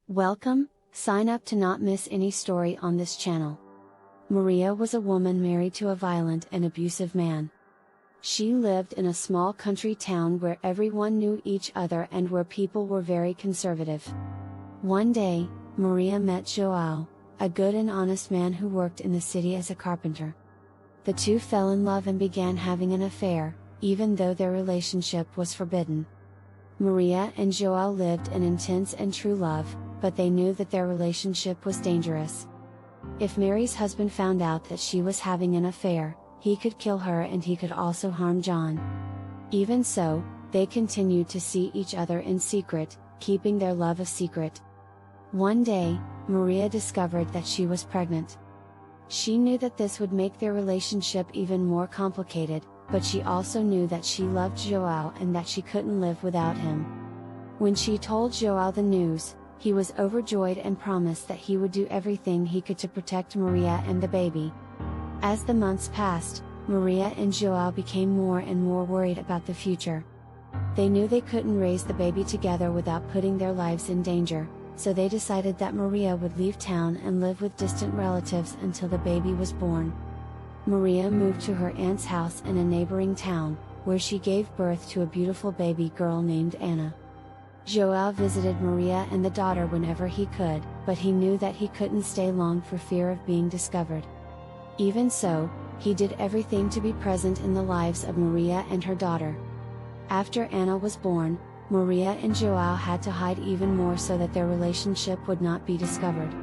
Welcome, sign up to not miss any story on this channel. Maria was a woman married to a violent and abusive man. She lived in a small country town where everyone knew each other and where people were very conservative. One day, Maria met João, a good and honest man who worked in the city as a carpenter. The two fell in love and began having an affair, even though their relationship was forbidden. Maria and João lived in intense and true love, but they knew that their relationship was dangerous. If Mary's husband found out that she was having an affair, he could kill her and he could also harm John. Even so, they continued to see each other in secret, keeping their love a secret. One day, Maria discovered that she was pregnant. She knew that this would make their relationship even more complicated, but she also knew that she loved João and that she couldn't live without him. When she told João the news, he was overjoyed and promised that he would do everything he could to protect Maria and the baby. As the months passed, Maria and João became more and more worried about the future. They knew they couldn't raise the baby together without putting their lives in danger, so they decided that Maria would leave town and live with distant relatives until the baby was born. Maria moved to her aunt's house in a neighboring town, where she gave birth to a beautiful baby girl named Anna. João visited Maria and the daughter whenever he could, but he knew that he couldn't stay long for fear of being discovered. Even so, he did everything to be present in the lives of Maria and her daughter. After Anna was born, Maria and João had to hide even more so that their relationship would not be discovered.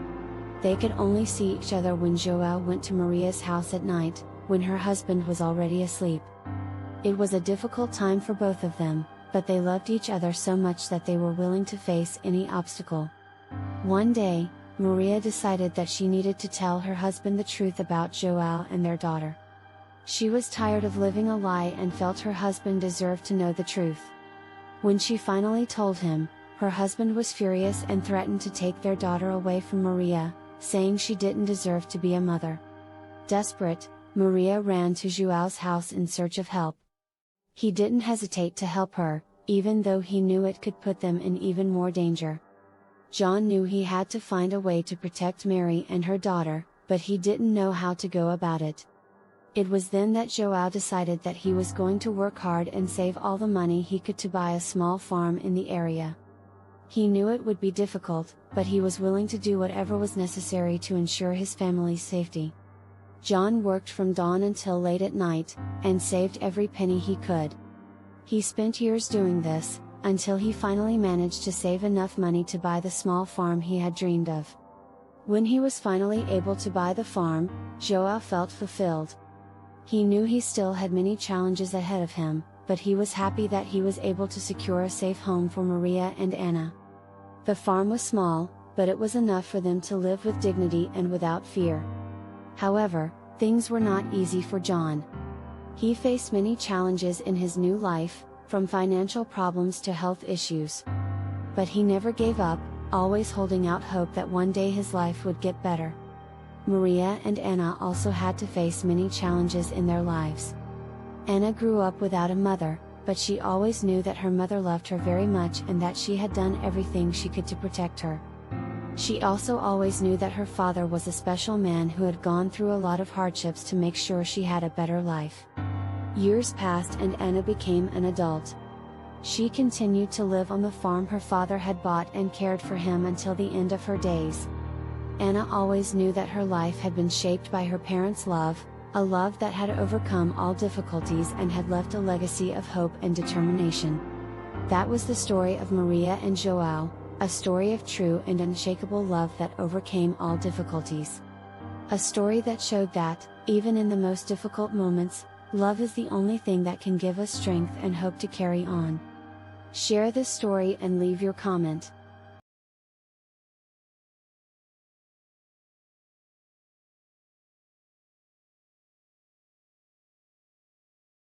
They could only see each other when João went to Maria's house at night, when her husband was already asleep. It was a difficult time for both of them, but they loved each other so much that they were willing to face any obstacle. One day, Maria decided that she needed to tell her husband the truth about João and their daughter. She was tired of living a lie and felt her husband deserved to know the truth. When she finally told him, her husband was furious and threatened to take their daughter away from Maria, saying she didn't deserve to be a mother. Desperate, Maria ran to João's house in search of help. He didn't hesitate to help her, even though he knew it could put them in even more danger. John knew he had to find a way to protect Mary and her daughter, but he didn't know how to go about it. It was then that João decided that he was going to work hard and save all the money he could to buy a small farm in the area. He knew it would be difficult, but he was willing to do whatever was necessary to ensure his family's safety. John worked from dawn until late at night, and saved every penny he could. He spent years doing this, until he finally managed to save enough money to buy the small farm he had dreamed of. When he was finally able to buy the farm, João felt fulfilled. He knew he still had many challenges ahead of him, but he was happy that he was able to secure a safe home for Maria and Anna. The farm was small, but it was enough for them to live with dignity and without fear. However, things were not easy for John. He faced many challenges in his new life, from financial problems to health issues. But he never gave up, always holding out hope that one day his life would get better. Maria and Anna also had to face many challenges in their lives. Anna grew up without a mother, but she always knew that her mother loved her very much and that she had done everything she could to protect her. She also always knew that her father was a special man who had gone through a lot of hardships to make sure she had a better life. Years passed and Anna became an adult. She continued to live on the farm her father had bought and cared for him until the end of her days. Anna always knew that her life had been shaped by her parents' love, a love that had overcome all difficulties and had left a legacy of hope and determination. That was the story of Maria and João, a story of true and unshakable love that overcame all difficulties. A story that showed that, even in the most difficult moments, love is the only thing that can give us strength and hope to carry on. Share this story and leave your comment.